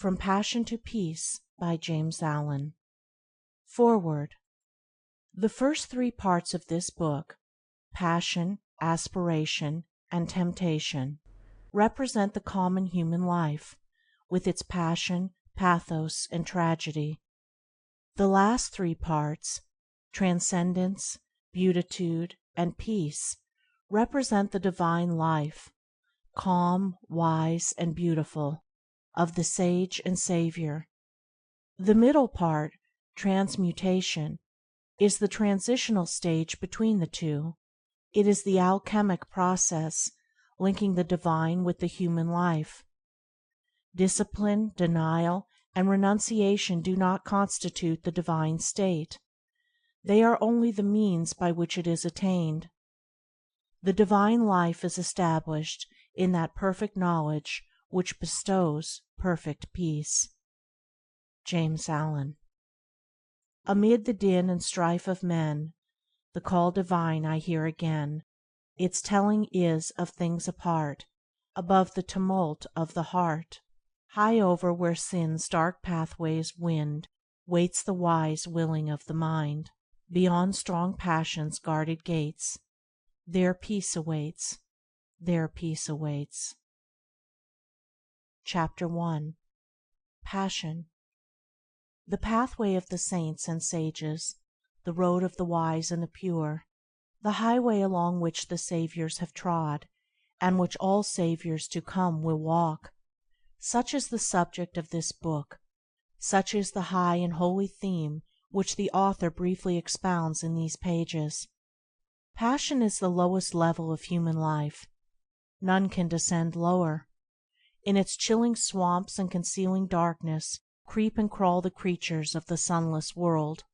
From Passion to Peace by James Allen. Foreword. The first three parts of this book, Passion, Aspiration, and Temptation, represent the common human life, with its passion, pathos, and tragedy. The last three parts, Transcendence, Beatitude, and Peace, represent the divine life, calm, wise, and beautiful, of the Sage and Savior. The middle part, Transmutation, is the transitional stage between the two. It is the alchemic process linking the divine with the human life. Discipline, denial, and renunciation do not constitute the divine state. They are only the means by which it is attained. The divine life is established in that perfect knowledge which bestows perfect peace. James Allen. Amid the din and strife of men, the call divine I hear again. Its telling is of things apart, above the tumult of the heart. High over where sin's dark pathways wind, waits the wise willing of the mind. Beyond strong passion's guarded gates, there peace awaits, there peace awaits. Chapter 1. Passion. The pathway of the saints and sages, the road of the wise and the pure, the highway along which the Saviours have trod, and which all Saviours to come will walk. Such is the subject of this book, such is the high and holy theme which the author briefly expounds in these pages. Passion is the lowest level of human life. None can descend lower. In its chilling swamps and concealing darkness creep and crawl the creatures of the sunless world.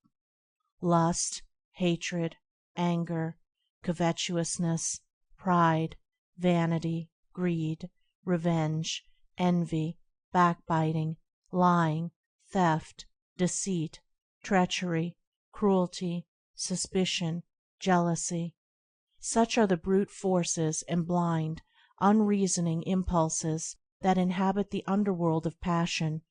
Lust, hatred, anger, covetousness, pride, vanity, greed, revenge, envy, backbiting, lying, theft, deceit, treachery, cruelty, suspicion, jealousy. Such are the brute forces and blind, unreasoning impulses that inhabit the underworld of passion,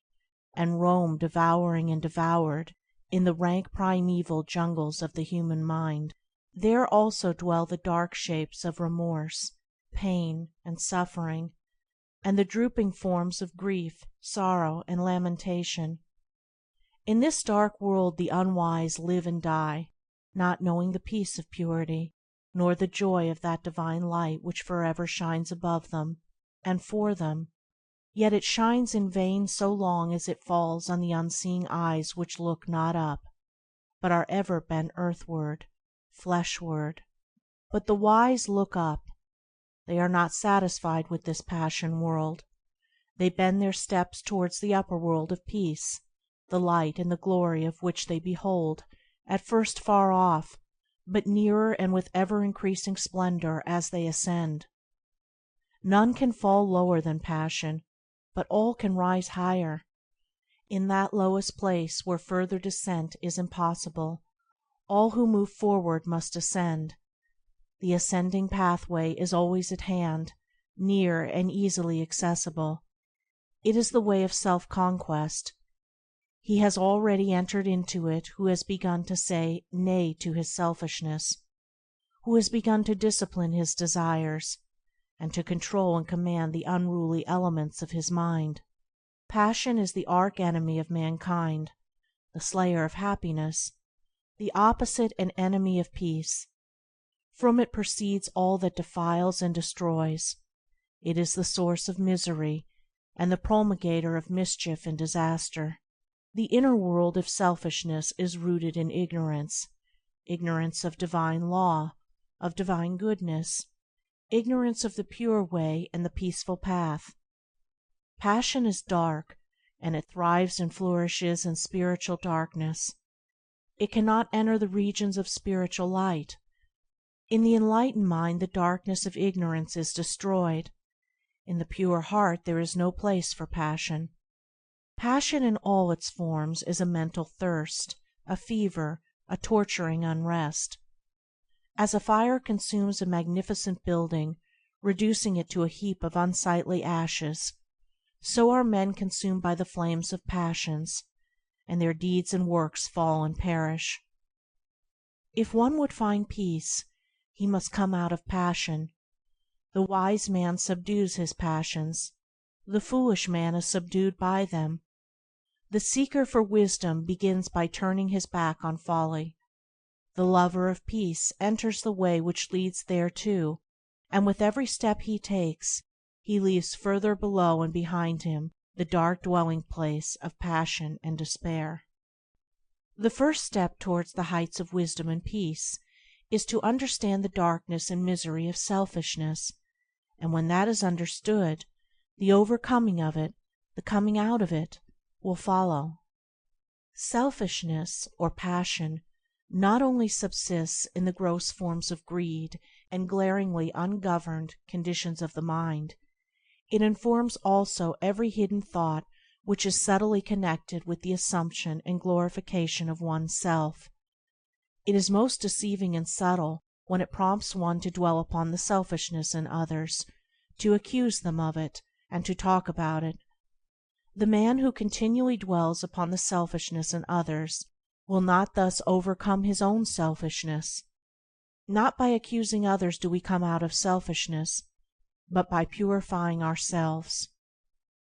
and roam devouring and devoured in the rank primeval jungles of the human mind. There also dwell the dark shapes of remorse, pain, and suffering, and the drooping forms of grief, sorrow, and lamentation. In this dark world the unwise live and die, not knowing the peace of purity, nor the joy of that divine light which forever shines above them and for them. Yet it shines in vain so long as it falls on the unseeing eyes which look not up, but are ever bent earthward, fleshward. But the wise look up. They are not satisfied with this passion world. They bend their steps towards the upper world of peace, the light and the glory of which they behold, at first far off, but nearer and with ever increasing splendor as they ascend. None can fall lower than passion, but all can rise higher. In that lowest place where further descent is impossible, all who move forward must ascend. The ascending pathway is always at hand, near and easily accessible. It is the way of self-conquest. He has already entered into it who has begun to say nay to his selfishness, who has begun to discipline his desires, and to control and command the unruly elements of his mind. Passion is the arch-enemy of mankind, the slayer of happiness, the opposite and enemy of peace. From it proceeds all that defiles and destroys. It is the source of misery, and the promulgator of mischief and disaster. The inner world of selfishness is rooted in ignorance of divine law, of divine goodness, ignorance of the pure way and the peaceful path. Passion is dark, and it thrives and flourishes in spiritual darkness. It cannot enter the regions of spiritual light. In the enlightened mind the darkness of ignorance is destroyed. In the pure heart there is no place for passion. Passion in all its forms is a mental thirst, a fever, a torturing unrest. As a fire consumes a magnificent building, reducing it to a heap of unsightly ashes, so are men consumed by the flames of passions, and their deeds and works fall and perish. If one would find peace, he must come out of passion. The wise man subdues his passions, the foolish man is subdued by them. The seeker for wisdom begins by turning his back on folly. The lover of peace enters the way which leads thereto, and with every step he takes, he leaves further below and behind him the dark dwelling place of passion and despair. The first step towards the heights of wisdom and peace is to understand the darkness and misery of selfishness, and when that is understood, the overcoming of it, the coming out of it, will follow. Selfishness, or passion, not only subsists in the gross forms of greed and glaringly ungoverned conditions of the mind, it informs also every hidden thought which is subtly connected with the assumption and glorification of one's self. It is most deceiving and subtle when it prompts one to dwell upon the selfishness in others, to accuse them of it, and to talk about it. The man who continually dwells upon the selfishness in others will not thus overcome his own selfishness. Not by accusing others do we come out of selfishness, but by purifying ourselves.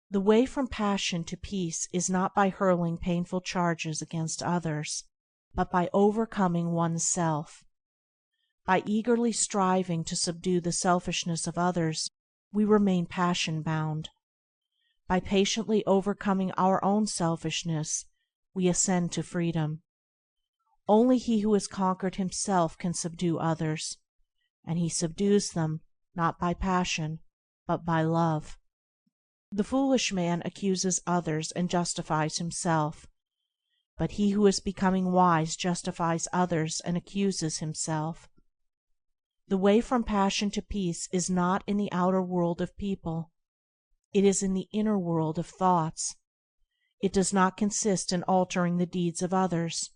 The way from passion to peace is not by hurling painful charges against others, but by overcoming one's self. By eagerly striving to subdue the selfishness of others, we remain passion-bound. By patiently overcoming our own selfishness, we ascend to freedom. Only he who has conquered himself can subdue others, and he subdues them not by passion, but by love. The foolish man accuses others and justifies himself, but he who is becoming wise justifies others and accuses himself. The way from passion to peace is not in the outer world of people. It is in the inner world of thoughts. It does not consist in altering the deeds of others.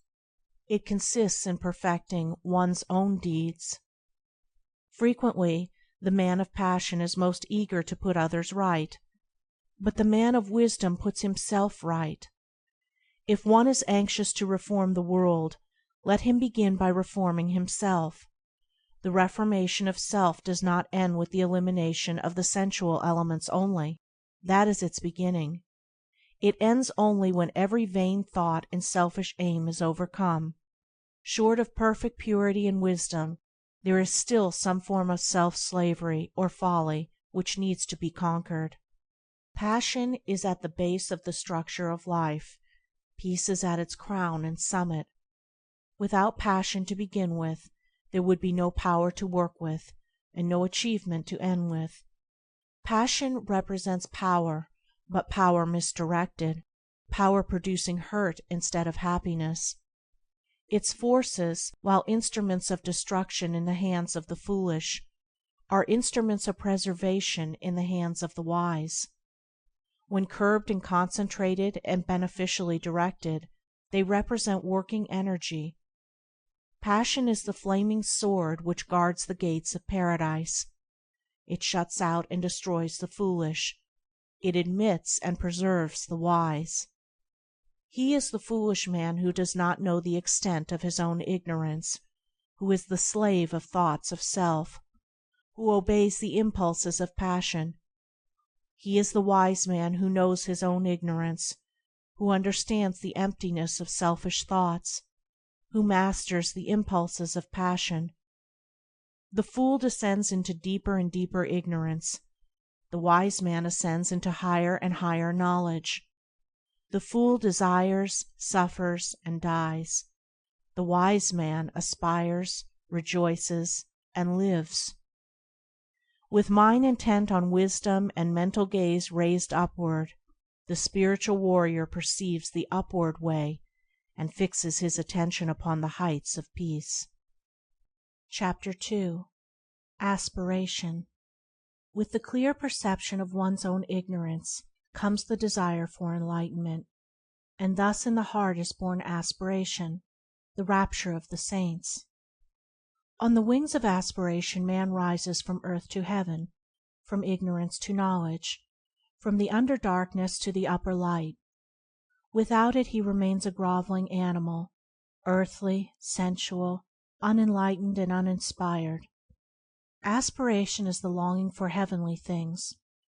It consists in perfecting one's own deeds. Frequently, the man of passion is most eager to put others right, but the man of wisdom puts himself right. If one is anxious to reform the world, let him begin by reforming himself. The reformation of self does not end with the elimination of the sensual elements only. That is its beginning. It ends only when every vain thought and selfish aim is overcome. Short of perfect purity and wisdom, there is still some form of self-slavery or folly which needs to be conquered. Passion is at the base of the structure of life. Peace is at its crown and summit. Without passion to begin with, there would be no power to work with, and no achievement to end with. Passion represents power, but power misdirected, power producing hurt instead of happiness. Its forces, while instruments of destruction in the hands of the foolish, are instruments of preservation in the hands of the wise. When curbed and concentrated and beneficially directed, they represent working energy. Passion is the flaming sword which guards the gates of paradise. It shuts out and destroys the foolish. It admits and preserves the wise. He is the foolish man who does not know the extent of his own ignorance, who is the slave of thoughts of self, who obeys the impulses of passion. He is the wise man who knows his own ignorance, who understands the emptiness of selfish thoughts, who masters the impulses of passion. The fool descends into deeper and deeper ignorance. The wise man ascends into higher and higher knowledge. The fool desires, suffers, and dies. The wise man aspires, rejoices, and lives. With mind intent on wisdom and mental gaze raised upward, the spiritual warrior perceives the upward way and fixes his attention upon the heights of peace. Chapter 2. Aspiration. With the clear perception of one's own ignorance comes the desire for enlightenment, and thus in the heart is born aspiration, the rapture of the saints. On the wings of aspiration man rises from earth to heaven, from ignorance to knowledge, from the under darkness to the upper light. Without it he remains a groveling animal, earthly, sensual, unenlightened and uninspired. Aspiration is the longing for heavenly things,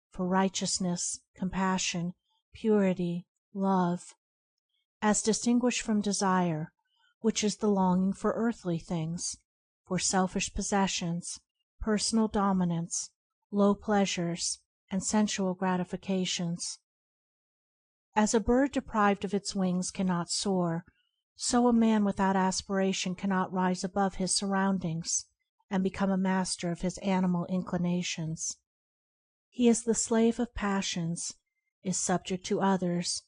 for righteousness, compassion, purity, love, as distinguished from desire, which is the longing for earthly things, for selfish possessions, personal dominance, low pleasures, and sensual gratifications. As a bird deprived of its wings cannot soar, so a man without aspiration cannot rise above his surroundings and become a master of his animal inclinations. He is the slave of passions, is subject to others,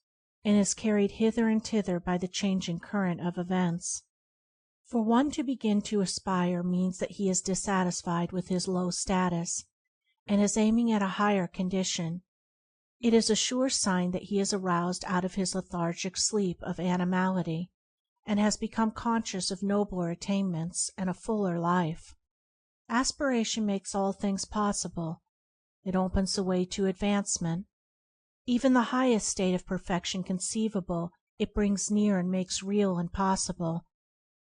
and is carried hither and thither by the changing current of events. For one to begin to aspire means that he is dissatisfied with his low status, and is aiming at a higher condition. It is a sure sign that he is aroused out of his lethargic sleep of animality, and has become conscious of nobler attainments and a fuller life. Aspiration makes all things possible. It opens the way to advancement. Even the highest state of perfection conceivable it brings near and makes real and possible,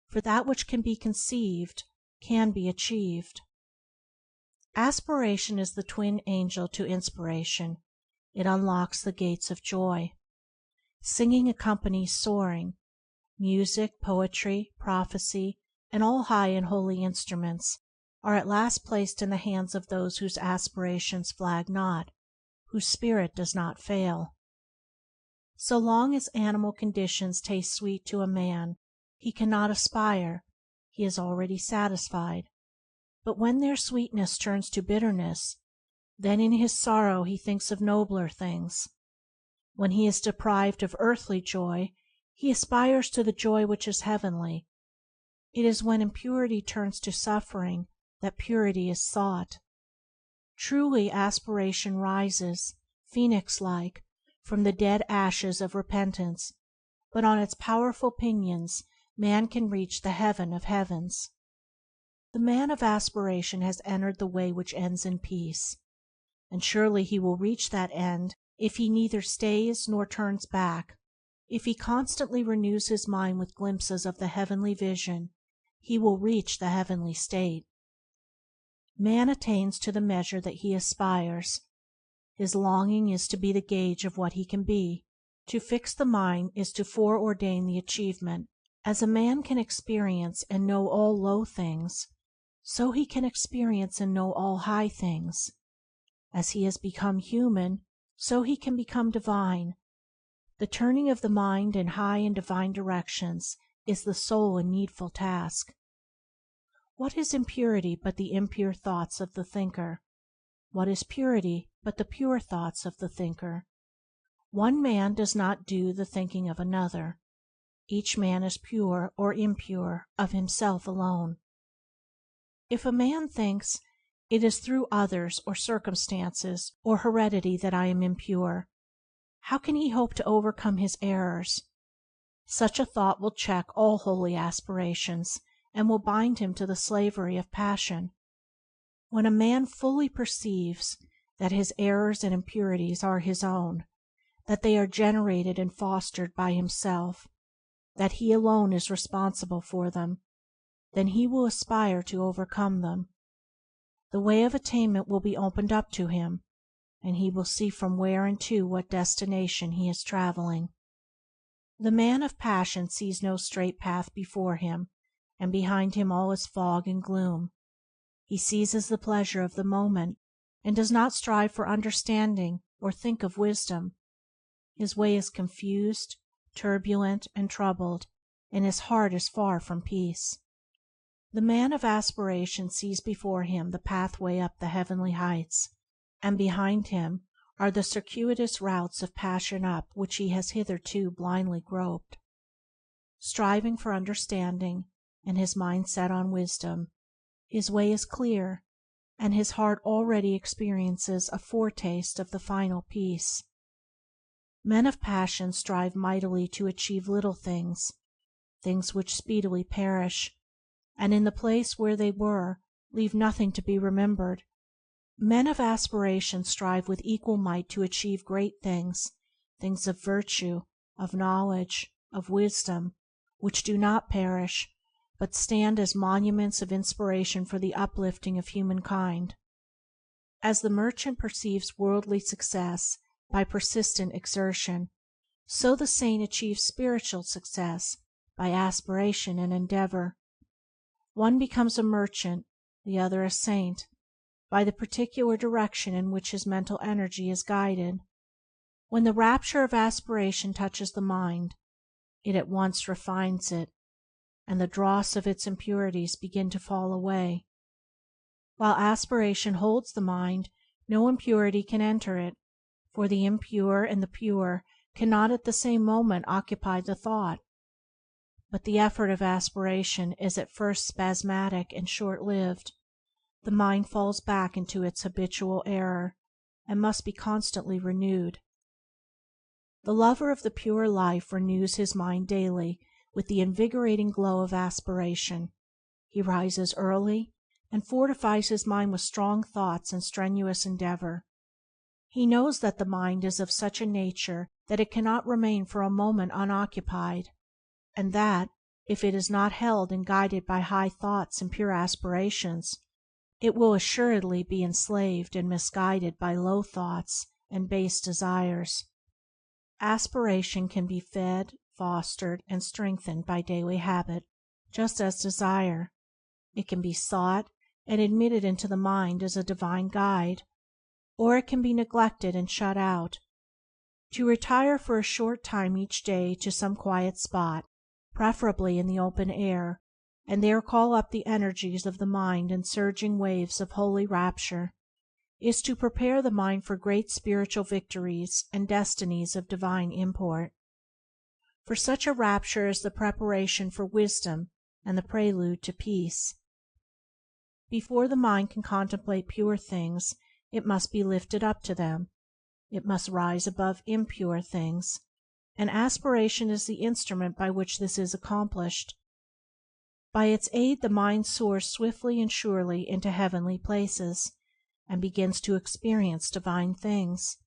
for that which can be conceived can be achieved. Aspiration is the twin angel to inspiration. It unlocks the gates of joy. Singing accompanies soaring. Music, poetry, prophecy, and all high and holy instruments are at last placed in the hands of those whose aspirations flag not, whose spirit does not fail. So long as animal conditions taste sweet to a man, he cannot aspire, he is already satisfied. But when their sweetness turns to bitterness, then in his sorrow he thinks of nobler things. When he is deprived of earthly joy, he aspires to the joy which is heavenly. It is when impurity turns to suffering that purity is sought. Truly aspiration rises, phoenix-like, from the dead ashes of repentance, but on its powerful pinions man can reach the heaven of heavens. The man of aspiration has entered the way which ends in peace, and surely he will reach that end if he neither stays nor turns back. If he constantly renews his mind with glimpses of the heavenly vision, he will reach the heavenly state. Man attains to the measure that he aspires. His longing is to be the gauge of what he can be. To fix the mind is to foreordain the achievement. As a man can experience and know all low things, so he can experience and know all high things. As he has become human, so he can become divine. The turning of the mind in high and divine directions is the sole and needful task. What is impurity but the impure thoughts of the thinker? What is purity but the pure thoughts of the thinker? One man does not do the thinking of another. Each man is pure or impure of himself alone. If a man thinks, "It is through others or circumstances or heredity that I am impure," how can he hope to overcome his errors? Such a thought will check all holy aspirations, and will bind him to the slavery of passion. When a man fully perceives that his errors and impurities are his own, that they are generated and fostered by himself, that he alone is responsible for them, then he will aspire to overcome them. The way of attainment will be opened up to him, and he will see from where and to what destination he is traveling. The man of passion sees no straight path before him, and behind him all is fog and gloom. He seizes the pleasure of the moment, and does not strive for understanding or think of wisdom. His way is confused, turbulent, and troubled, and his heart is far from peace. The man of aspiration sees before him the pathway up the heavenly heights, and behind him are the circuitous routes of passion up which he has hitherto blindly groped. Striving for understanding, and his mind set on wisdom, his way is clear, and his heart already experiences a foretaste of the final peace. Men of passion strive mightily to achieve little things, things which speedily perish, and in the place where they were leave nothing to be remembered. Men of aspiration strive with equal might to achieve great things, things of virtue, of knowledge, of wisdom, which do not perish, but stand as monuments of inspiration for the uplifting of humankind. As the merchant perceives worldly success by persistent exertion, so the saint achieves spiritual success by aspiration and endeavor. One becomes a merchant, the other a saint, by the particular direction in which his mental energy is guided. When the rapture of aspiration touches the mind, it at once refines it, and the dross of its impurities begin to fall away. While aspiration holds the mind, no impurity can enter it, for the impure and the pure cannot at the same moment occupy the thought. But the effort of aspiration is at first spasmodic and short-lived. The mind falls back into its habitual error, and must be constantly renewed. The lover of the pure life renews his mind daily with the invigorating glow of aspiration. He rises early, and fortifies his mind with strong thoughts and strenuous endeavor. He knows that the mind is of such a nature that it cannot remain for a moment unoccupied, and that, if it is not held and guided by high thoughts and pure aspirations, it will assuredly be enslaved and misguided by low thoughts and base desires. Aspiration can be fed, fostered, and strengthened by daily habit, just as desire. It can be sought and admitted into the mind as a divine guide, or it can be neglected and shut out. To retire for a short time each day to some quiet spot, preferably in the open air, and there call up the energies of the mind in surging waves of holy rapture, is to prepare the mind for great spiritual victories and destinies of divine import. For such a rapture is the preparation for wisdom and the prelude to peace. Before the mind can contemplate pure things, it must be lifted up to them. It must rise above impure things, and aspiration is the instrument by which this is accomplished. By its aid the mind soars swiftly and surely into heavenly places, and begins to experience divine things.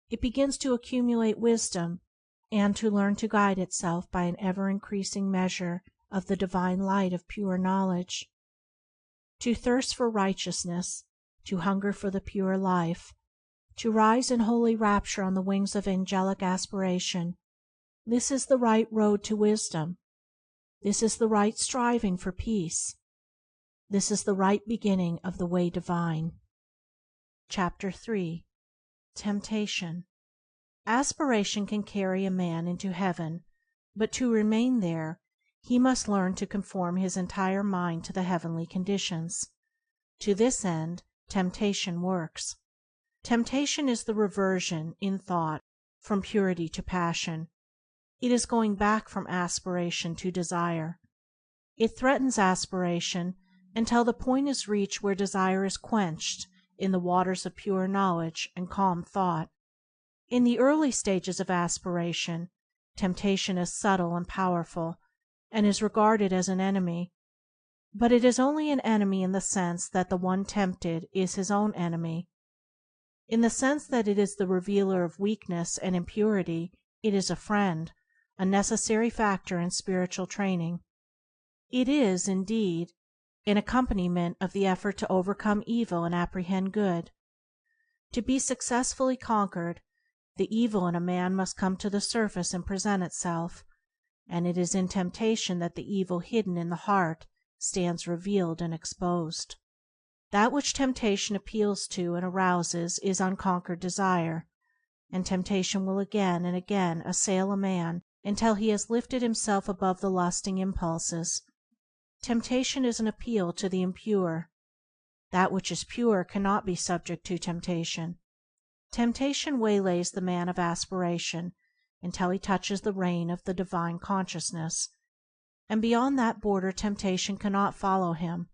It begins to accumulate wisdom, and to learn to guide itself by an ever-increasing measure of the divine light of pure knowledge. To thirst for righteousness, to hunger for the pure life, to rise in holy rapture on the wings of angelic aspiration, this is the right road to wisdom. This is the right striving for peace. This is the right beginning of the way divine. Chapter 3. Temptation. Aspiration can carry a man into heaven, but to remain there, he must learn to conform his entire mind to the heavenly conditions. To this end, temptation works. Temptation is the reversion, in thought, from purity to passion. It is going back from aspiration to desire. It threatens aspiration until the point is reached where desire is quenched in the waters of pure knowledge and calm thought. In the early stages of aspiration, temptation is subtle and powerful, and is regarded as an enemy. But it is only an enemy in the sense that the one tempted is his own enemy. In the sense that it is the revealer of weakness and impurity, it is a friend, a necessary factor in spiritual training. It is, indeed, an accompaniment of the effort to overcome evil and apprehend good. To be successfully conquered, the evil in a man must come to the surface and present itself, and it is in temptation that the evil hidden in the heart stands revealed and exposed. That which temptation appeals to and arouses is unconquered desire, and temptation will again and again assail a man until he has lifted himself above the lusting impulses. Temptation is an appeal to the impure. That which is pure cannot be subject to temptation. Temptation waylays the man of aspiration until he touches the reign of the divine consciousness, and beyond that border temptation cannot follow him.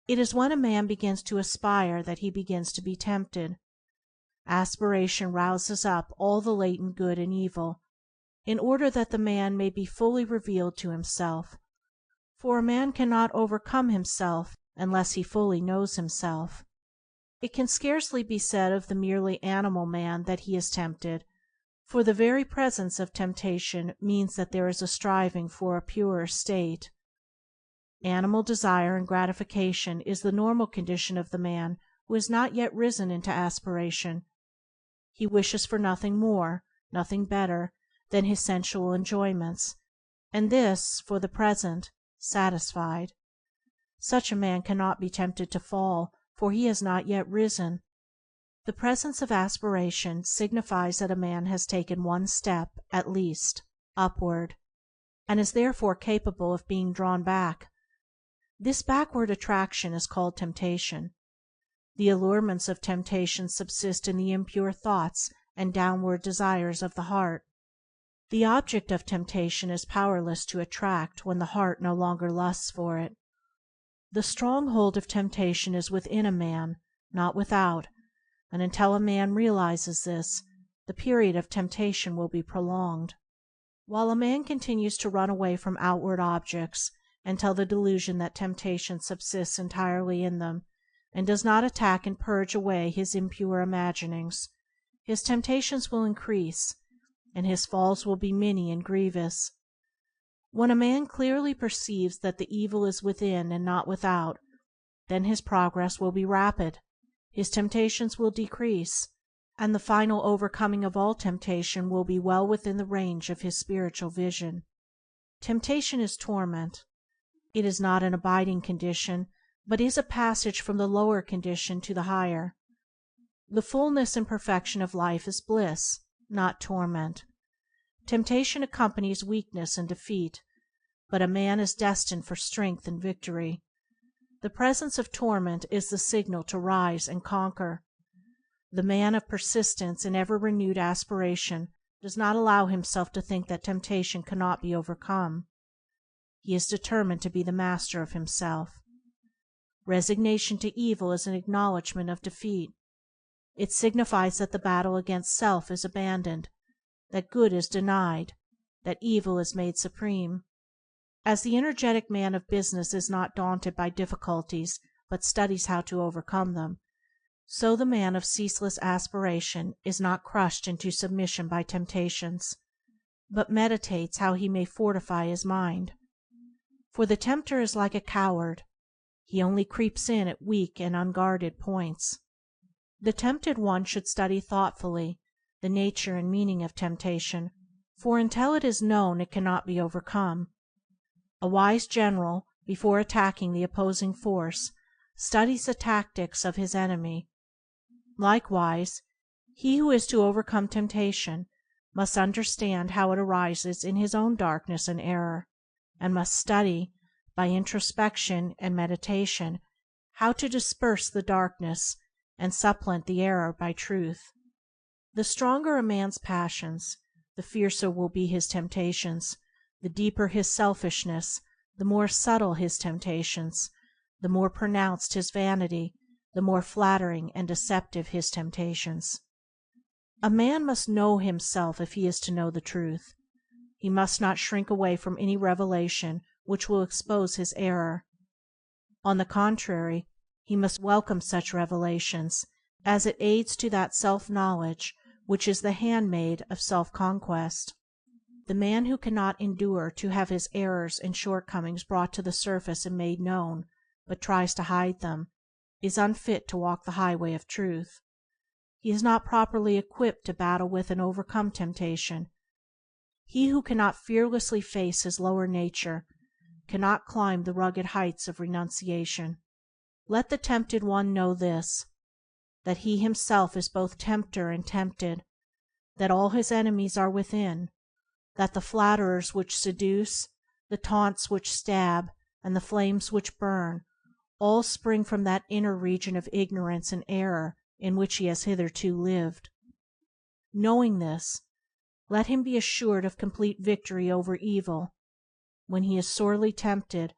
It is when a man begins to aspire that he begins to be tempted. Aspiration rouses up all the latent good and evil, in order that the man may be fully revealed to himself, for a man cannot overcome himself unless he fully knows himself. It can scarcely be said of the merely animal man that he is tempted, for the very presence of temptation means that there is a striving for a purer state. Animal desire and gratification is the normal condition of the man who has not yet risen into aspiration. He wishes for nothing more, nothing better, than his sensual enjoyments, and this, for the present, satisfied. Such a man cannot be tempted to fall, for he has not yet risen. The presence of aspiration signifies that a man has taken one step, at least, upward, and is therefore capable of being drawn back. This backward attraction is called temptation. The allurements of temptation subsist in the impure thoughts and downward desires of the heart. The object of temptation is powerless to attract when the heart no longer lusts for it. The stronghold of temptation is within a man, not without, and until a man realizes this, the period of temptation will be prolonged. While a man continues to run away from outward objects and tell the delusion that temptation subsists entirely in them, and does not attack and purge away his impure imaginings, his temptations will increase, and his falls will be many and grievous. When a man clearly perceives that the evil is within and not without, then his progress will be rapid, his temptations will decrease, and the final overcoming of all temptation will be well within the range of his spiritual vision. Temptation is torment. It is not an abiding condition, but is a passage from the lower condition to the higher. The fullness and perfection of life is bliss, not torment. Temptation accompanies weakness and defeat, but a man is destined for strength and victory. The presence of torment is the signal to rise and conquer. The man of persistence and ever-renewed aspiration does not allow himself to think that temptation cannot be overcome. He is determined to be the master of himself. Resignation to evil is an acknowledgment of defeat. It signifies that the battle against self is abandoned, that good is denied, that evil is made supreme. As the energetic man of business is not daunted by difficulties but studies how to overcome them, so the man of ceaseless aspiration is not crushed into submission by temptations, but meditates how he may fortify his mind. For the tempter is like a coward. He only creeps in at weak and unguarded points. The tempted one should study thoughtfully the nature and meaning of temptation, for until it is known it cannot be overcome. A wise general, before attacking the opposing force, studies the tactics of his enemy. Likewise, he who is to overcome temptation must understand how it arises in his own darkness and error, and must study, by introspection and meditation, how to disperse the darkness and supplant the error by truth. The stronger a man's passions, the fiercer will be his temptations, the deeper his selfishness, the more subtle his temptations, the more pronounced his vanity, the more flattering and deceptive his temptations. A man must know himself if he is to know the truth. He must not shrink away from any revelation which will expose his error. On the contrary, he must welcome such revelations, as it aids to that self-knowledge which is the handmaid of self-conquest. The man who cannot endure to have his errors and shortcomings brought to the surface and made known, but tries to hide them, is unfit to walk the highway of truth. He is not properly equipped to battle with and overcome temptation. He who cannot fearlessly face his lower nature cannot climb the rugged heights of renunciation. Let the tempted one know this, that he himself is both tempter and tempted, that all his enemies are within, that the flatterers which seduce, the taunts which stab, and the flames which burn, all spring from that inner region of ignorance and error in which he has hitherto lived. Knowing this, let him be assured of complete victory over evil. When he is sorely tempted,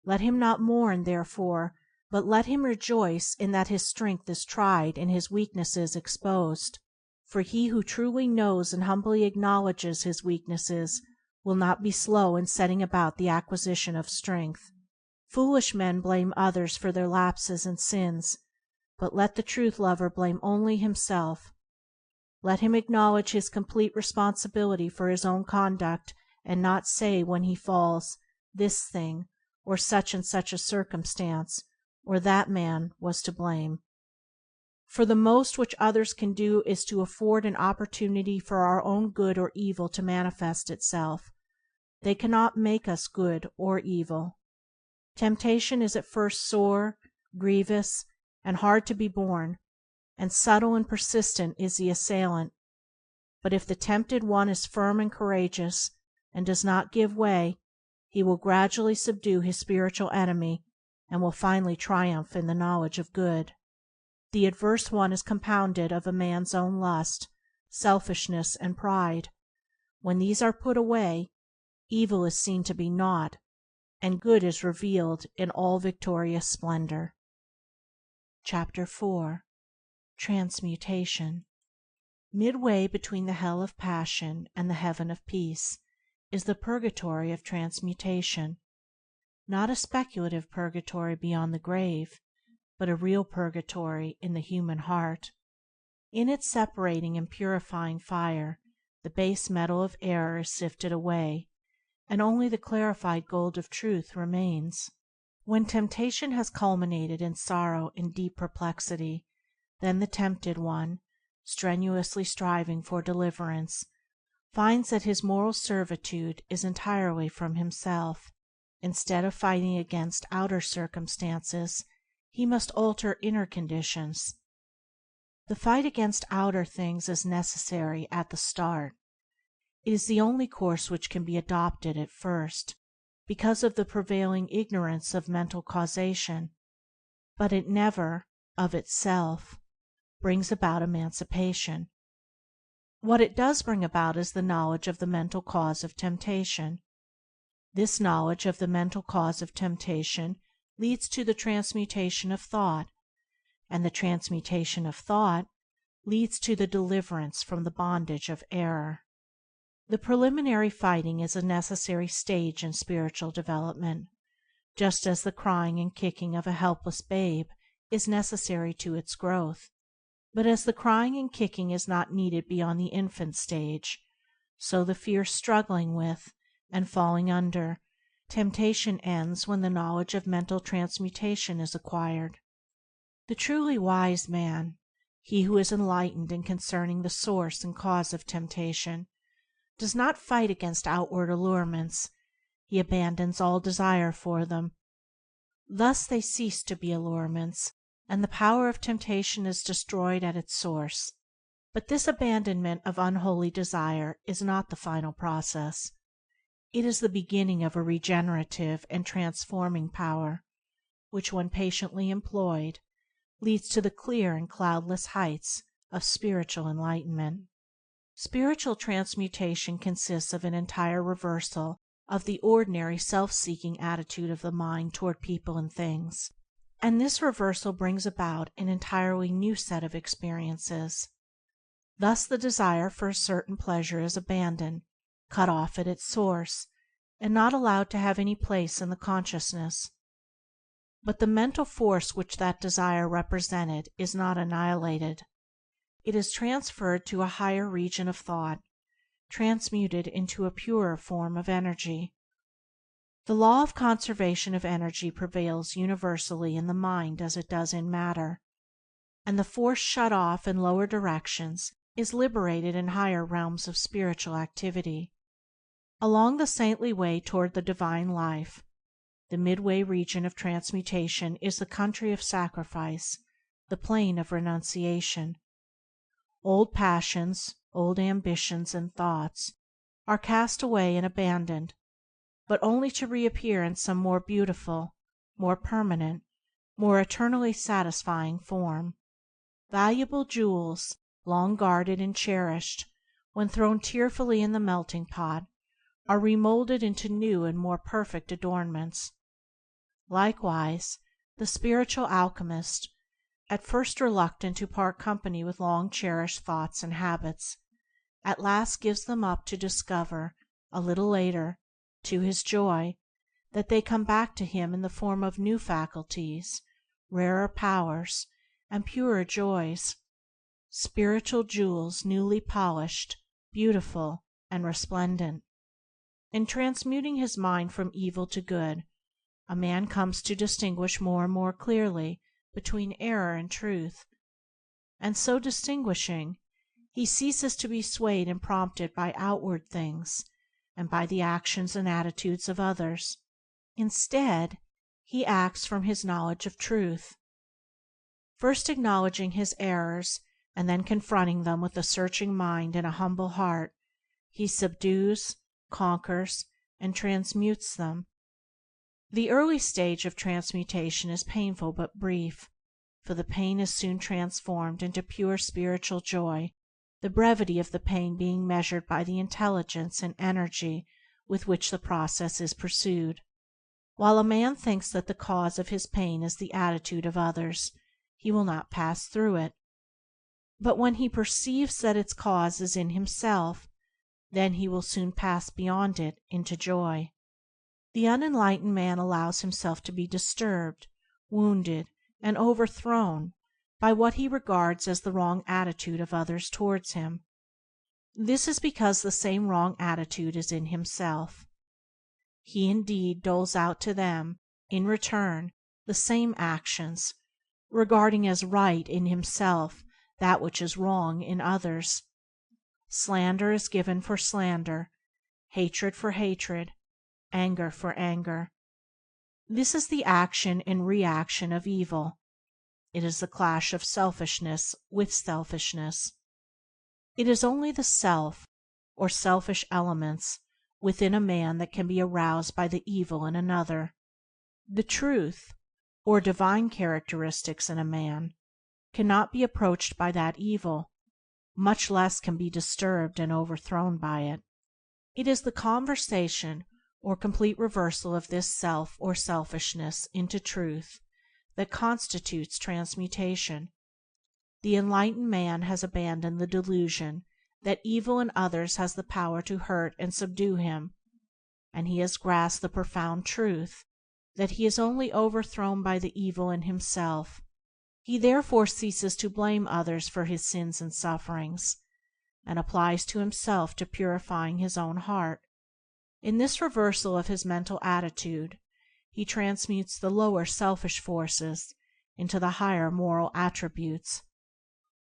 let him not mourn therefore, but let him rejoice in that his strength is tried and his weaknesses exposed. For he who truly knows and humbly acknowledges his weaknesses will not be slow in setting about the acquisition of strength. Foolish men blame others for their lapses and sins, but let the truth lover blame only himself. Let him acknowledge his complete responsibility for his own conduct, and not say when he falls, "This thing, or such and such a circumstance, or that man was to blame." For the most which others can do is to afford an opportunity for our own good or evil to manifest itself. They cannot make us good or evil. Temptation is at first sore, grievous, and hard to be borne, and subtle and persistent is the assailant. But if the tempted one is firm and courageous, and does not give way, he will gradually subdue his spiritual enemy, and will finally triumph in the knowledge of good. The adverse one is compounded of a man's own lust, selfishness, and pride. When these are put away, evil is seen to be naught, and good is revealed in all victorious splendor. Chapter 4. Transmutation. Midway between the hell of passion and the heaven of peace is the purgatory of transmutation. Not a speculative purgatory beyond the grave, but a real purgatory in the human heart. In its separating and purifying fire, the base metal of error is sifted away, and only the clarified gold of truth remains. When temptation has culminated in sorrow and deep perplexity, then the tempted one, strenuously striving for deliverance, finds that his moral servitude is entirely from himself. Instead of fighting against outer circumstances, he must alter inner conditions. The fight against outer things is necessary at the start. It is the only course which can be adopted at first, because of the prevailing ignorance of mental causation, but it never, of itself, brings about emancipation. What it does bring about is the knowledge of the mental cause of temptation. This knowledge of the mental cause of temptation leads to the transmutation of thought, and the transmutation of thought leads to the deliverance from the bondage of error. The preliminary fighting is a necessary stage in spiritual development, just as the crying and kicking of a helpless babe is necessary to its growth. But as the crying and kicking is not needed beyond the infant stage, so the fierce struggling with, and falling under, temptation ends when the knowledge of mental transmutation is acquired. The truly wise man, he who is enlightened in concerning the source and cause of temptation, does not fight against outward allurements. He abandons all desire for them. Thus they cease to be allurements, and the power of temptation is destroyed at its source. But this abandonment of unholy desire is not the final process. It is the beginning of a regenerative and transforming power, which, when patiently employed, leads to the clear and cloudless heights of spiritual enlightenment. Spiritual transmutation consists of an entire reversal of the ordinary self-seeking attitude of the mind toward people and things, and this reversal brings about an entirely new set of experiences. Thus the desire for a certain pleasure is abandoned, cut off at its source, and not allowed to have any place in the consciousness. But the mental force which that desire represented is not annihilated. It is transferred to a higher region of thought, transmuted into a purer form of energy. The law of conservation of energy prevails universally in the mind as it does in matter, and the force shut off in lower directions is liberated in higher realms of spiritual activity. Along the saintly way toward the divine life, the midway region of transmutation is the country of sacrifice, the plain of renunciation. Old passions, old ambitions and thoughts are cast away and abandoned, but only to reappear in some more beautiful, more permanent, more eternally satisfying form. Valuable jewels, long guarded and cherished, when thrown tearfully in the melting pot, are remolded into new and more perfect adornments. Likewise, the spiritual alchemist, at first reluctant to part company with long cherished thoughts and habits, at last gives them up to discover, a little later, to his joy, that they come back to him in the form of new faculties, rarer powers, and purer joys, spiritual jewels newly polished, beautiful and resplendent. In transmuting his mind from evil to good, a man comes to distinguish more and more clearly between error and truth, and so distinguishing, he ceases to be swayed and prompted by outward things and by the actions and attitudes of others. Instead, he acts from his knowledge of truth. First acknowledging his errors and then confronting them with a searching mind and a humble heart, he subdues, conquers, and transmutes them. The early stage of transmutation is painful but brief, for the pain is soon transformed into pure spiritual joy, the brevity of the pain being measured by the intelligence and energy with which the process is pursued. While a man thinks that the cause of his pain is the attitude of others, he will not pass through it. But when he perceives that its cause is in himself, then he will soon pass beyond it into joy. The unenlightened man allows himself to be disturbed, wounded, and overthrown by what he regards as the wrong attitude of others towards him. This is because the same wrong attitude is in himself. He indeed doles out to them, in return, the same actions, regarding as right in himself that which is wrong in others. Slander is given for slander, hatred for hatred, anger for anger. This is the action and reaction of evil. It is the clash of selfishness with selfishness. It is only the self, or selfish elements, within a man that can be aroused by the evil in another. The truth, or divine characteristics in a man, cannot be approached by that evil, much less can be disturbed and overthrown by it. It is the conversion or complete reversal of this self or selfishness into truth that constitutes transmutation. The enlightened man has abandoned the delusion that evil in others has the power to hurt and subdue him, and he has grasped the profound truth that he is only overthrown by the evil in himself. He therefore ceases to blame others for his sins and sufferings, and applies to himself to purifying his own heart. In this reversal of his mental attitude, he transmutes the lower selfish forces into the higher moral attributes.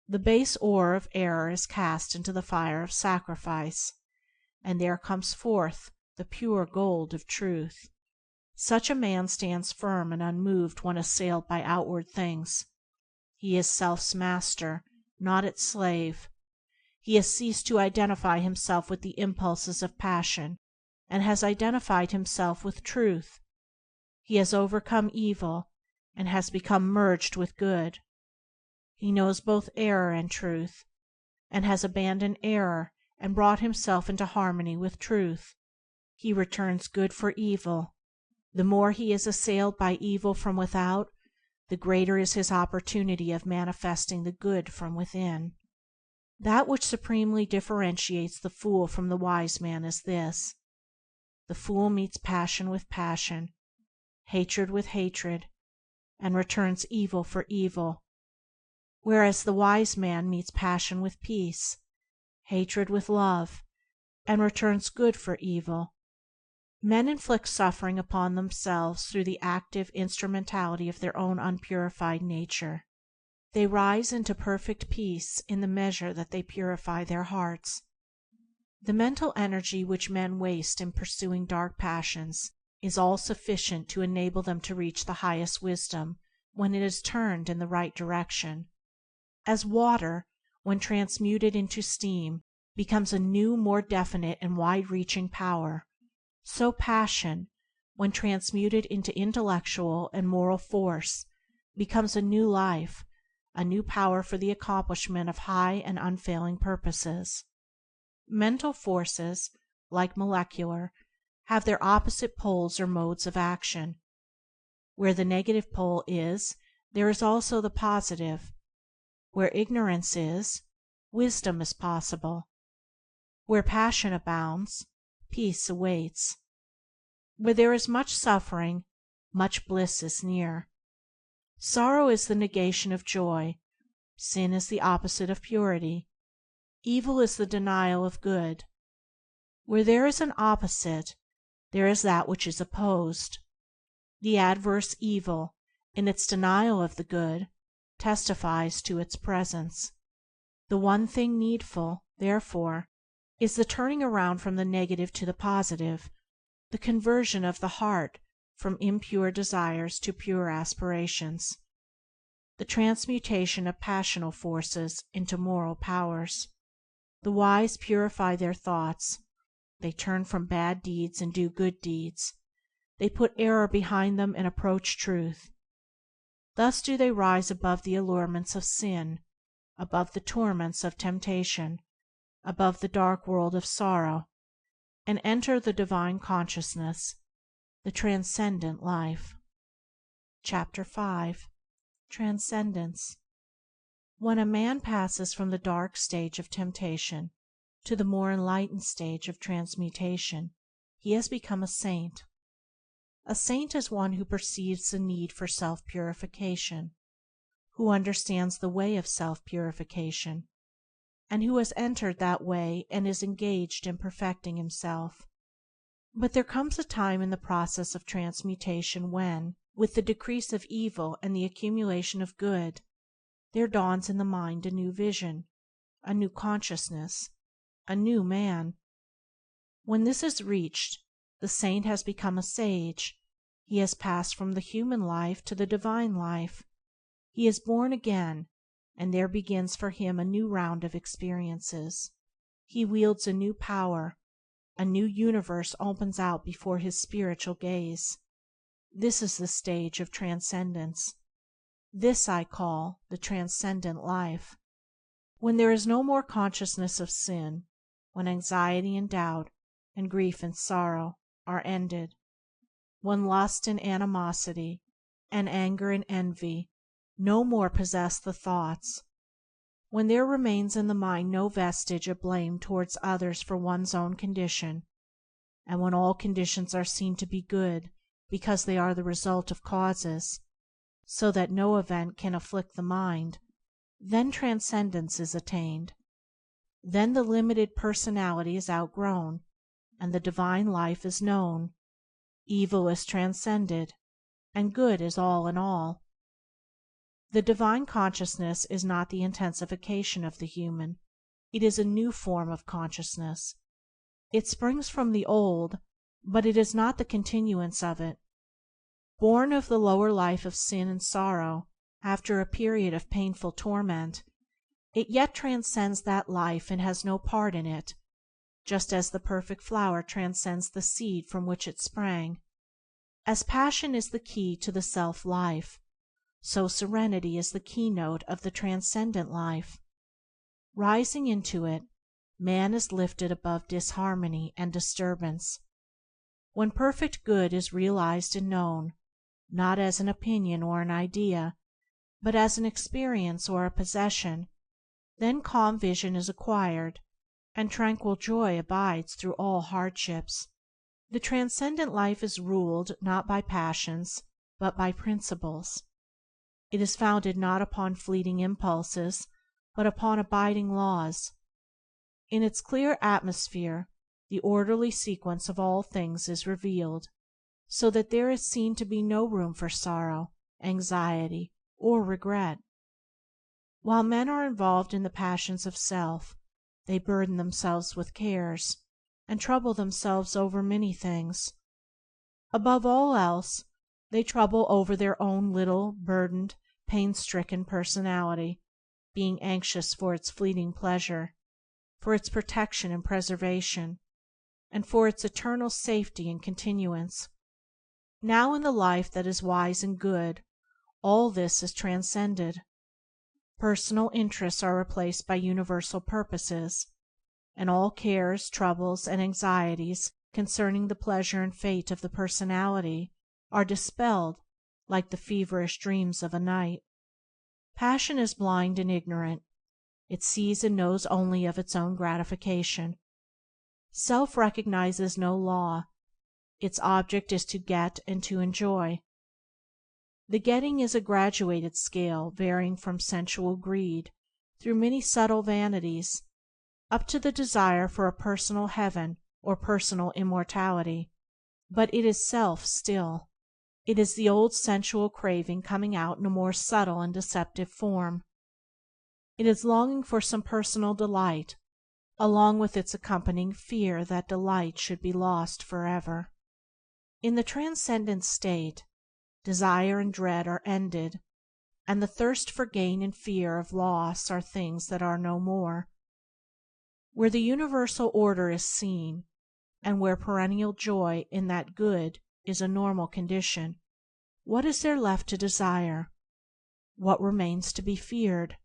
The base ore of error is cast into the fire of sacrifice, and there comes forth the pure gold of truth. Such a man stands firm and unmoved when assailed by outward things. He is self's master, not its slave. He has ceased to identify himself with the impulses of passion, and has identified himself with truth. He has overcome evil, and has become merged with good. He knows both error and truth, and has abandoned error and brought himself into harmony with truth. He returns good for evil. The more he is assailed by evil from without, the greater is his opportunity of manifesting the good from within. That which supremely differentiates the fool from the wise man is this: the fool meets passion with passion, hatred with hatred, and returns evil for evil, whereas the wise man meets passion with peace, hatred with love, and returns good for evil. Men inflict suffering upon themselves through the active instrumentality of their own unpurified nature. They rise into perfect peace in the measure that they purify their hearts. The mental energy which men waste in pursuing dark passions is all sufficient to enable them to reach the highest wisdom when it is turned in the right direction. As water, when transmuted into steam, becomes a new, more definite and wide-reaching power, so passion, when transmuted into intellectual and moral force, becomes a new life, a new power for the accomplishment of high and unfailing purposes. Mental forces, like molecular, have their opposite poles or modes of action. Where the negative pole is, there is also the positive. Where ignorance is, wisdom is possible. Where passion abounds, peace awaits. Where there is much suffering, much bliss is near. Sorrow is the negation of joy. Sin is the opposite of purity. Evil is the denial of good. Where there is an opposite, there is that which is opposed. The adverse evil, in its denial of the good, testifies to its presence. The one thing needful, therefore, is the turning around from the negative to the positive, the conversion of the heart from impure desires to pure aspirations, the transmutation of passional forces into moral powers. The wise purify their thoughts. They turn from bad deeds and do good deeds. They put error behind them and approach truth. Thus do they rise above the allurements of sin, above the torments of temptation, above the dark world of sorrow, and enter the divine consciousness, the transcendent life. Chapter 5. Transcendence. When a man passes from the dark stage of temptation to the more enlightened stage of transmutation, he has become a saint. A saint is one who perceives the need for self-purification, who understands the way of self-purification, and who has entered that way and is engaged in perfecting himself. But there comes a time in the process of transmutation when, with the decrease of evil and the accumulation of good, there dawns in the mind a new vision, a new consciousness, a new man. When this is reached, the saint has become a sage. He has passed from the human life to the divine life. He is born again, and there begins for him a new round of experiences. He wields a new power. A new universe opens out before his spiritual gaze. This is the stage of transcendence. This I call the transcendent life. When there is no more consciousness of sin, when anxiety and doubt, and grief and sorrow are ended, when lust and animosity, and anger and envy no more possess the thoughts, when there remains in the mind no vestige of blame towards others for one's own condition, and when all conditions are seen to be good because they are the result of causes, so that no event can afflict the mind, then transcendence is attained. Then the limited personality is outgrown, and the divine life is known. Evil is transcended, and good is all in all. The divine consciousness is not the intensification of the human. It is a new form of consciousness. It springs from the old, but it is not the continuance of it. Born of the lower life of sin and sorrow, after a period of painful torment, it yet transcends that life and has no part in it, just as the perfect flower transcends the seed from which it sprang. As passion is the key to the self-life, so serenity is the keynote of the transcendent life. Rising into it, man is lifted above disharmony and disturbance. When perfect good is realized and known, not as an opinion or an idea, but as an experience or a possession, then calm vision is acquired, and tranquil joy abides through all hardships. The transcendent life is ruled not by passions, but by principles. It is founded not upon fleeting impulses, but upon abiding laws. In its clear atmosphere, the orderly sequence of all things is revealed, so that there is seen to be no room for sorrow, anxiety, or regret. While men are involved in the passions of self, they burden themselves with cares, and trouble themselves over many things. Above all else, they trouble over their own little, burdened, pain-stricken personality, being anxious for its fleeting pleasure, for its protection and preservation, and for its eternal safety and continuance. Now in the life that is wise and good, all this is transcended. Personal interests are replaced by universal purposes, and all cares, troubles, and anxieties concerning the pleasure and fate of the personality are dispelled like the feverish dreams of a night. Passion is blind and ignorant. It sees and knows only of its own gratification. Self recognizes no law. Its object is to get and to enjoy. The getting is a graduated scale varying from sensual greed, through many subtle vanities, up to the desire for a personal heaven or personal immortality. But it is self still. It is the old sensual craving coming out in a more subtle and deceptive form. It is longing for some personal delight, along with its accompanying fear that delight should be lost forever. In the transcendent state, desire and dread are ended, and the thirst for gain and fear of loss are things that are no more. Where the universal order is seen, and where perennial joy in that good is a normal condition, what is there left to desire? What remains to be feared?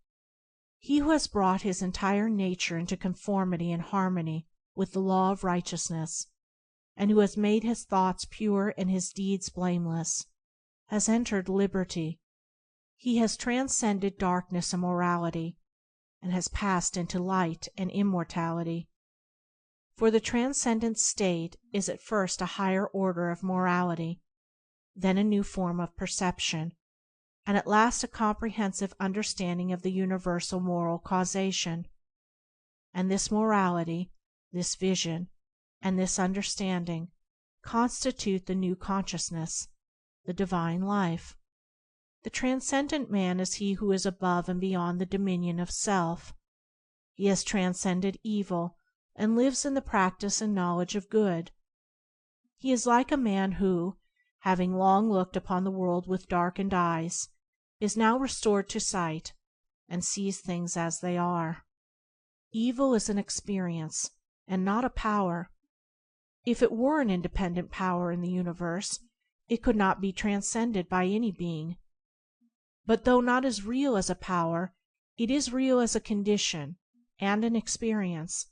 He who has brought his entire nature into conformity and harmony with the law of righteousness, and who has made his thoughts pure and his deeds blameless, has entered liberty. He has transcended darkness and morality, and has passed into light and immortality. For the transcendent state is at first a higher order of morality, then a new form of perception, and at last a comprehensive understanding of the universal moral causation. And this morality, this vision, and this understanding constitute the new consciousness, the divine life. The transcendent man is he who is above and beyond the dominion of self. He has transcended evil and lives in the practice and knowledge of good. He is like a man who, having long looked upon the world with darkened eyes, is now restored to sight, and sees things as they are. Evil is an experience, and not a power. If it were an independent power in the universe, it could not be transcended by any being. But though not as real as a power, it is real as a condition and an experience,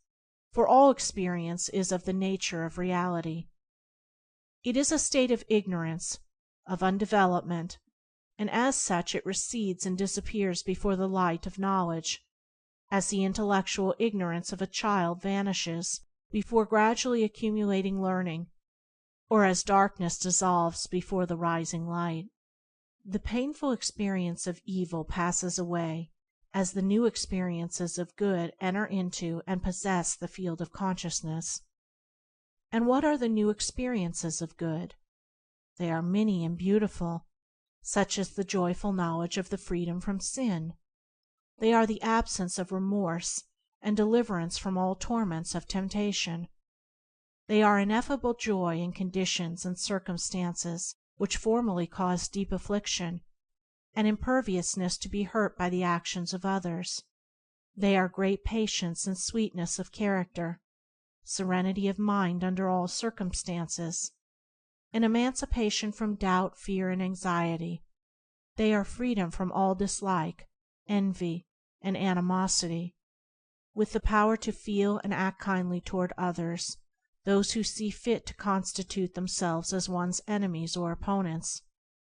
for all experience is of the nature of reality. It is a state of ignorance, of undevelopment, and as such it recedes and disappears before the light of knowledge, as the intellectual ignorance of a child vanishes before gradually accumulating learning, or as darkness dissolves before the rising light. The painful experience of evil passes away as the new experiences of good enter into and possess the field of consciousness. And what are the new experiences of good? They are many and beautiful, such as the joyful knowledge of the freedom from sin. They are the absence of remorse and deliverance from all torments of temptation. They are ineffable joy in conditions and circumstances which formerly caused deep affliction, and imperviousness to be hurt by the actions of others. They are great patience and sweetness of character, serenity of mind under all circumstances, and emancipation from doubt, fear, and anxiety. They are freedom from all dislike, envy, and animosity, with the power to feel and act kindly toward others, those who see fit to constitute themselves as one's enemies or opponents.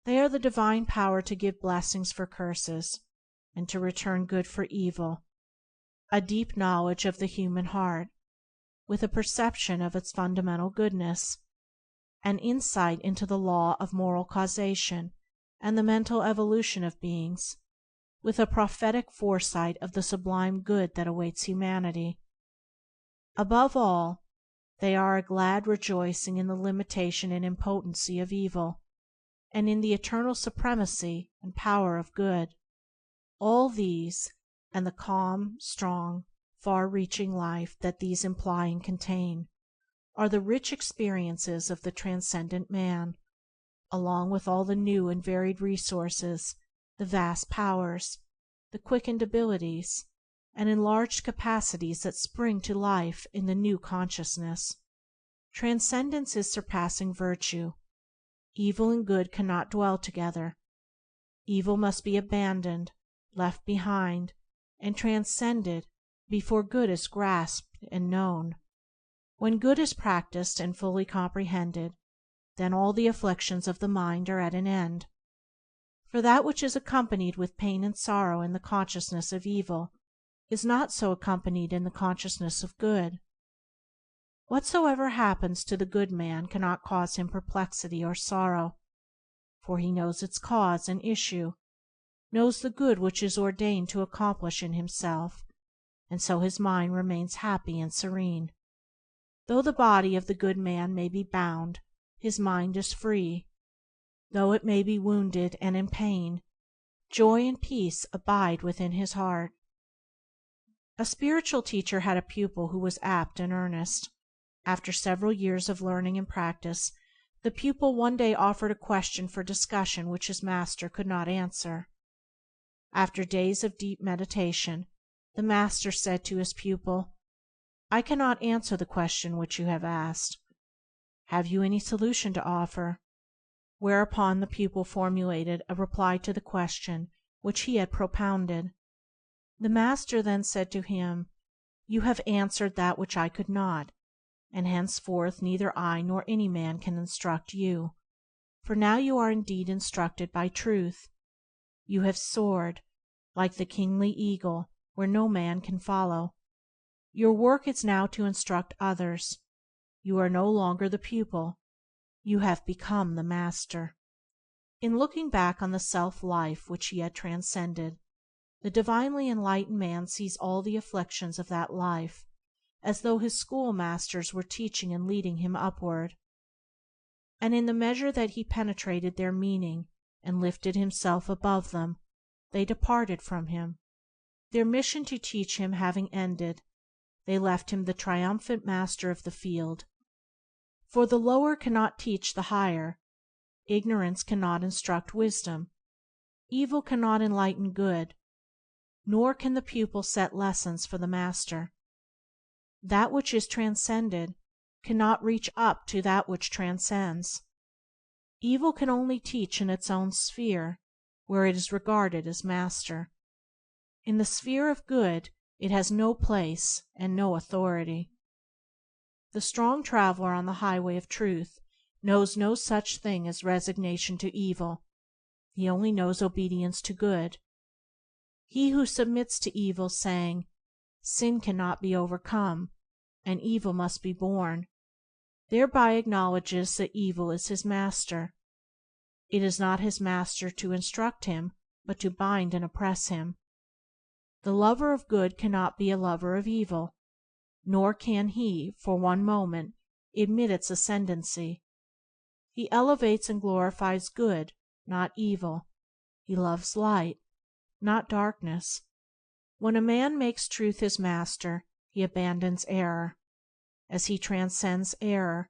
They are the divine power to give blessings for curses, and to return good for evil, a deep knowledge of the human heart, with a perception of its fundamental goodness, an insight into the law of moral causation and the mental evolution of beings, with a prophetic foresight of the sublime good that awaits humanity. Above all, they are a glad rejoicing in the limitation and impotency of evil, and in the eternal supremacy and power of good. All these, and the calm, strong, far-reaching life that these imply and contain, are the rich experiences of the transcendent man, along with all the new and varied resources, the vast powers, the quickened abilities, and enlarged capacities that spring to life in the new consciousness. Transcendence is surpassing virtue. Evil and good cannot dwell together. Evil must be abandoned, left behind, and transcended before good is grasped and known. When good is practiced and fully comprehended, then all the afflictions of the mind are at an end. For that which is accompanied with pain and sorrow in the consciousness of evil is not so accompanied in the consciousness of good. Whatsoever happens to the good man cannot cause him perplexity or sorrow, for he knows its cause and issue, knows the good which is ordained to accomplish in himself, and so his mind remains happy and serene. Though the body of the good man may be bound, his mind is free. Though it may be wounded and in pain, joy and peace abide within his heart. A spiritual teacher had a pupil who was apt and earnest. After several years of learning and practice, the pupil one day offered a question for discussion which his master could not answer. After days of deep meditation, the master said to his pupil, "I cannot answer the question which you have asked. Have you any solution to offer?" Whereupon the pupil formulated a reply to the question which he had propounded. The master then said to him, "You have answered that which I could not, and henceforth neither I nor any man can instruct you, for now you are indeed instructed by Truth. You have soared, like the kingly eagle, where no man can follow. Your work is now to instruct others. You are no longer the pupil. You have become the master." In looking back on the self-life which he had transcended, the divinely enlightened man sees all the afflictions of that life as though his schoolmasters were teaching and leading him upward, and in the measure that he penetrated their meaning and lifted himself above them, they departed from him. Their mission to teach him having ended, they left him the triumphant master of the field. For the lower cannot teach the higher, ignorance cannot instruct wisdom, evil cannot enlighten good, nor can the pupil set lessons for the master. That which is transcended cannot reach up to that which transcends. Evil can only teach in its own sphere, where it is regarded as master. In the sphere of good it has no place and no authority. The strong traveler on the highway of truth knows no such thing as resignation to evil. He only knows obedience to good. He who submits to evil, saying, "Sin cannot be overcome, and evil must be borne," thereby acknowledges that evil is his master. It is not his master to instruct him, but to bind and oppress him. The lover of good cannot be a lover of evil, nor can he, for one moment, admit its ascendancy. He elevates and glorifies good, not evil. He loves light, not darkness. When a man makes truth his master, he abandons error. As he transcends error,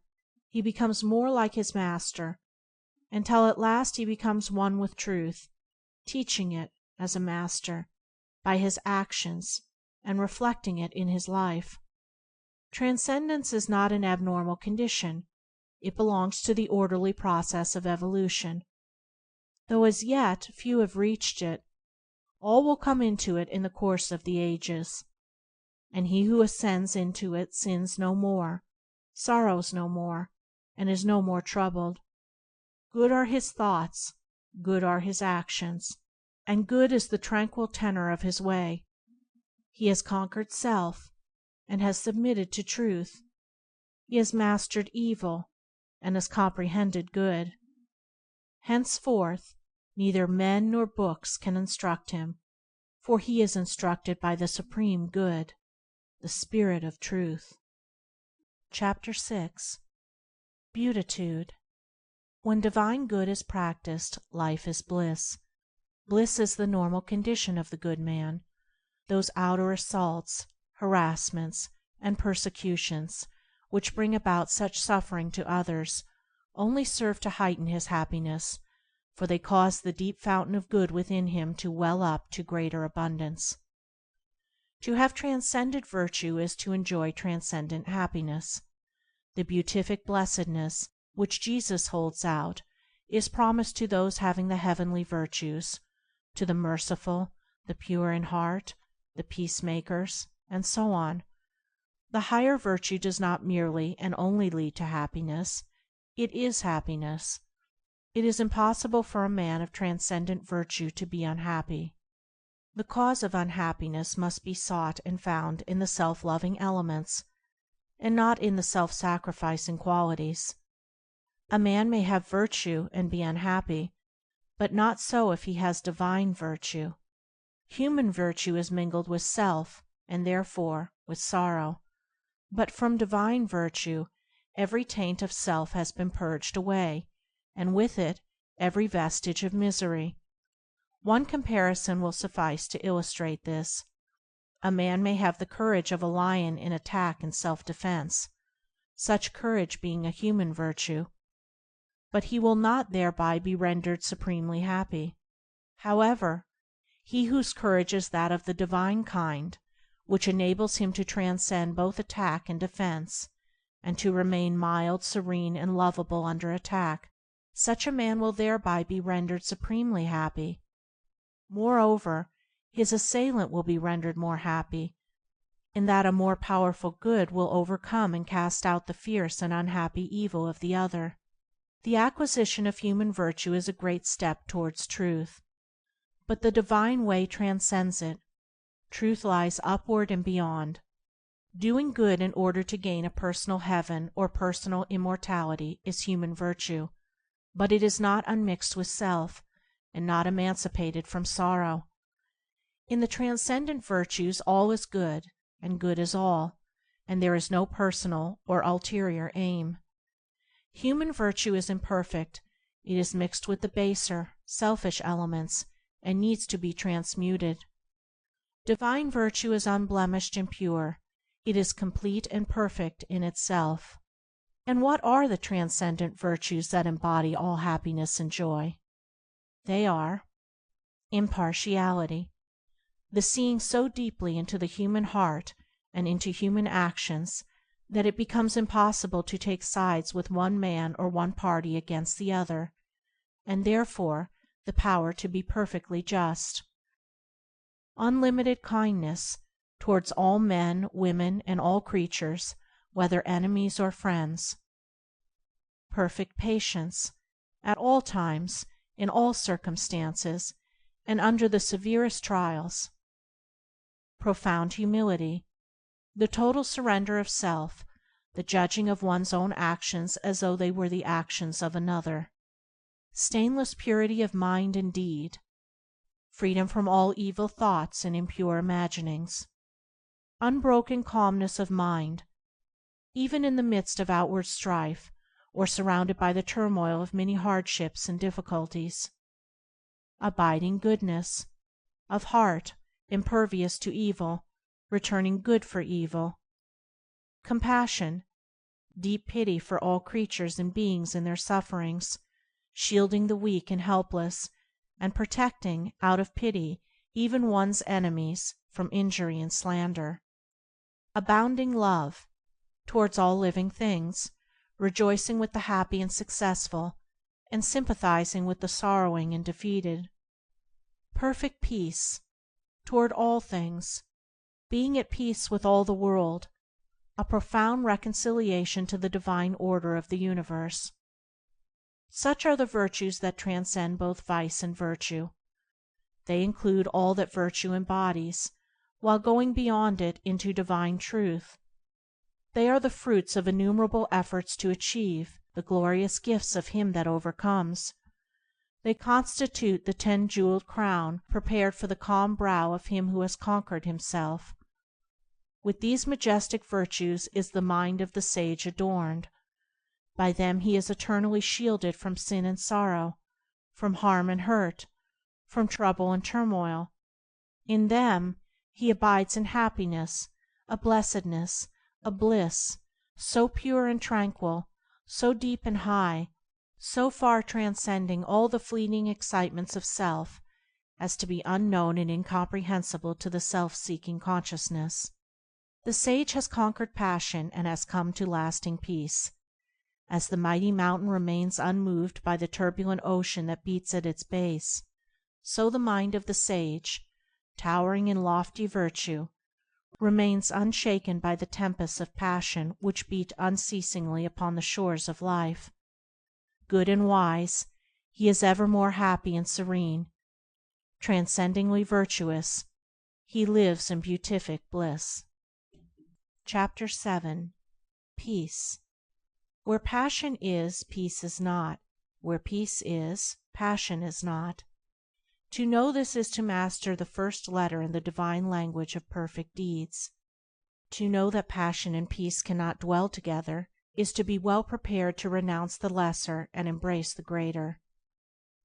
he becomes more like his master, until at last he becomes one with truth, teaching it, as a master, by his actions, and reflecting it in his life. Transcendence is not an abnormal condition. It belongs to the orderly process of evolution. Though as yet few have reached it, all will come into it in the course of the ages. And he who ascends into it sins no more, sorrows no more, and is no more troubled. Good are his thoughts, good are his actions, and good is the tranquil tenor of his way. He has conquered self, and has submitted to truth. He has mastered evil, and has comprehended good. Henceforth neither men nor books can instruct him, for he is instructed by the Supreme Good, the Spirit of Truth. Chapter 6. Beatitude. When divine good is practiced, life is bliss. Bliss is the normal condition of the good man. Those outer assaults, harassments, and persecutions which bring about such suffering to others only serve to heighten his happiness, for they cause the deep fountain of good within him to well up to greater abundance. To have transcended virtue is to enjoy transcendent happiness. The beatific blessedness which Jesus holds out is promised to those having the heavenly virtues, to the merciful, the pure in heart, the peacemakers, and so on. The higher virtue does not merely and only lead to happiness, it is happiness. It is impossible for a man of transcendent virtue to be unhappy. The cause of unhappiness must be sought and found in the self-loving elements, and not in the self-sacrificing qualities. A man may have virtue and be unhappy, but not so if he has divine virtue. Human virtue is mingled with self, and therefore with sorrow. But from divine virtue every taint of self has been purged away, and with it every vestige of misery. One comparison will suffice to illustrate this. A man may have the courage of a lion in attack and self-defense, such courage being a human virtue, but he will not thereby be rendered supremely happy. However, he whose courage is that of the divine kind, which enables him to transcend both attack and defense, and to remain mild, serene, and lovable under attack, such a man will thereby be rendered supremely happy. Moreover, his assailant will be rendered more happy, in that a more powerful good will overcome and cast out the fierce and unhappy evil of the other. The acquisition of human virtue is a great step towards truth, but the divine way transcends it. Truth lies upward and beyond. Doing good in order to gain a personal heaven or personal immortality is human virtue, but it is not unmixed with self, and not emancipated from sorrow. In the transcendent virtues all is good, and good is all, and there is no personal or ulterior aim. Human virtue is imperfect; it is mixed with the baser, selfish elements, and needs to be transmuted. Divine virtue is unblemished and pure; it is complete and perfect in itself. And what are the transcendent virtues that embody all happiness and joy? They are impartiality, the seeing so deeply into the human heart and into human actions that it becomes impossible to take sides with one man or one party against the other, and therefore the power to be perfectly just. Unlimited kindness towards all men, women, and all creatures, whether enemies or friends. Perfect patience, at all times, in all circumstances, and under the severest trials. Profound humility, the total surrender of self, the judging of one's own actions as though they were the actions of another. Stainless purity of mind and deed. Freedom from all evil thoughts and impure imaginings. Unbroken calmness of mind, even in the midst of outward strife, or surrounded by the turmoil of many hardships and difficulties. Abiding goodness, of heart, impervious to evil, returning good for evil. Compassion, deep pity for all creatures and beings in their sufferings, shielding the weak and helpless, and protecting, out of pity, even one's enemies from injury and slander. Abounding love, towards all living things, rejoicing with the happy and successful, and sympathizing with the sorrowing and defeated. Perfect peace, toward all things, being at peace with all the world, a profound reconciliation to the divine order of the universe. Such are the virtues that transcend both vice and virtue. They include all that virtue embodies, while going beyond it into divine truth. They are the fruits of innumerable efforts to achieve the glorious gifts of him that overcomes. They constitute the 10-jeweled crown prepared for the calm brow of him who has conquered himself. With these majestic virtues is the mind of the sage adorned. By them he is eternally shielded from sin and sorrow, from harm and hurt, from trouble and turmoil. In them he abides in happiness, a blessedness, a bliss, so pure and tranquil, so deep and high, so far transcending all the fleeting excitements of self as to be unknown and incomprehensible to the self-seeking consciousness. The sage has conquered passion and has come to lasting peace. As the mighty mountain remains unmoved by the turbulent ocean that beats at its base, so the mind of the sage, towering in lofty virtue, remains unshaken by the tempests of passion which beat unceasingly upon the shores of life. Good and wise, he is evermore happy and serene. Transcendingly virtuous, he lives in beatific bliss. Chapter 7. Peace. Where passion is, peace is not; where peace is, passion is not. To know this is to master the first letter in the divine language of perfect deeds. To know that passion and peace cannot dwell together is to be well prepared to renounce the lesser and embrace the greater.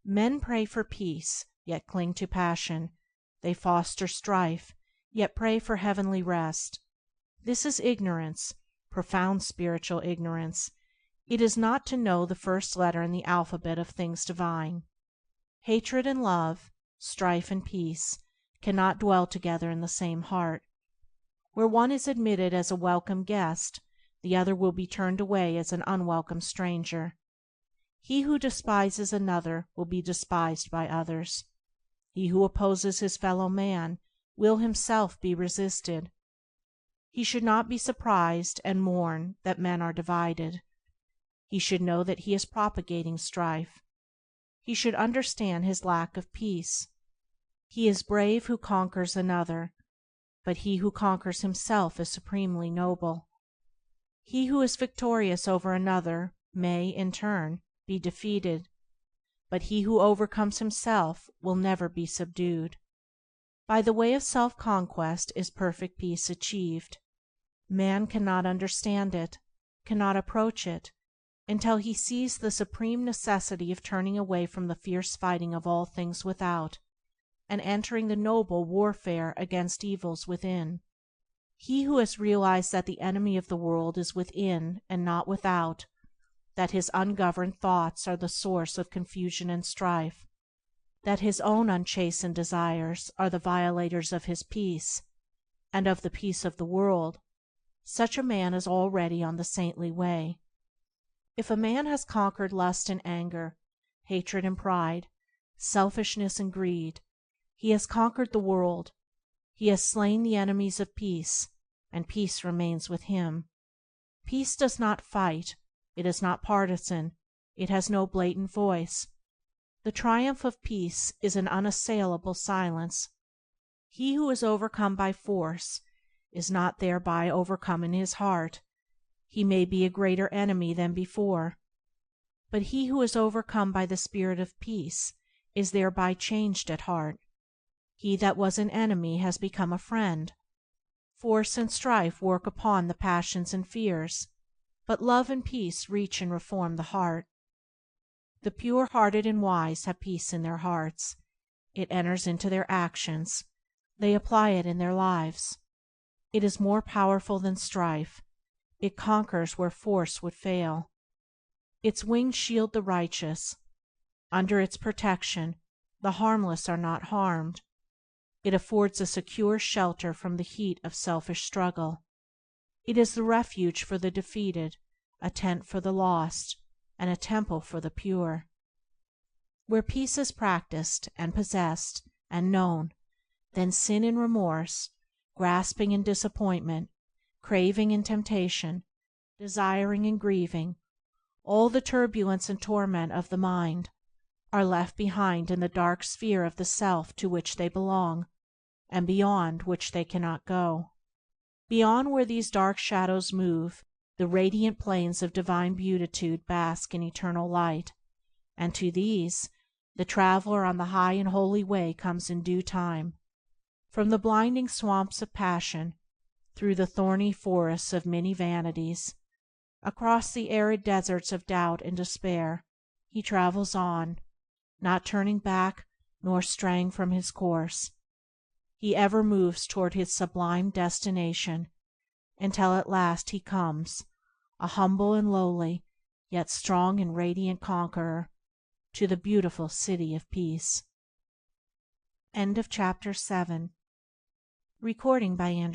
Men pray for peace, yet cling to passion. They foster strife, yet pray for heavenly rest. This is ignorance, profound spiritual ignorance. It is not to know the first letter in the alphabet of things divine. Hatred and love, strife and peace, cannot dwell together in the same heart. Where one is admitted as a welcome guest, the other will be turned away as an unwelcome stranger. He who despises another will be despised by others. He who opposes his fellow man will himself be resisted. He should not be surprised and mourn that men are divided. He should know that he is propagating strife. He should understand his lack of peace. He is brave who conquers another, but he who conquers himself is supremely noble. He who is victorious over another may, in turn, be defeated, but he who overcomes himself will never be subdued. By the way of self-conquest is perfect peace achieved. Man cannot understand it, cannot approach it, until he sees the supreme necessity of turning away from the fierce fighting of all things without, and entering the noble warfare against evils within. He who has realized that the enemy of the world is within and not without, that his ungoverned thoughts are the source of confusion and strife, that his own unchastened desires are the violators of his peace, and of the peace of the world, such a man is already on the saintly way. If a man has conquered lust and anger, hatred and pride, selfishness and greed, he has conquered the world. He has slain the enemies of peace, and peace remains with him. Peace does not fight, it is not partisan, it has no blatant voice. The triumph of peace is an unassailable silence. He who is overcome by force is not thereby overcome in his heart. He may be a greater enemy than before, but he who is overcome by the spirit of peace is thereby changed at heart. He that was an enemy has become a friend. Force and strife work upon the passions and fears, but love and peace reach and reform the heart. The pure-hearted and wise have peace in their hearts. It enters into their actions. They apply it in their lives. It is more powerful than strife. It conquers where force would fail. Its wings shield the righteous. Under its protection, the harmless are not harmed. It affords a secure shelter from the heat of selfish struggle. It is the refuge for the defeated, a tent for the lost, and a temple for the pure. Where peace is practiced, and possessed, and known, then sin and remorse, grasping and disappointment, craving and temptation, desiring and grieving, all the turbulence and torment of the mind, are left behind in the dark sphere of the self to which they belong, and beyond which they cannot go. Beyond where these dark shadows move, the radiant plains of divine beatitude bask in eternal light, and to these the traveler on the high and holy way comes in due time. From the blinding swamps of passion, through the thorny forests of many vanities, across the arid deserts of doubt and despair, he travels on, not turning back nor straying from his course. He ever moves toward his sublime destination, until at last he comes, a humble and lowly, yet strong and radiant conqueror, to the beautiful city of peace. End of chapter 7. Recording by Andrea.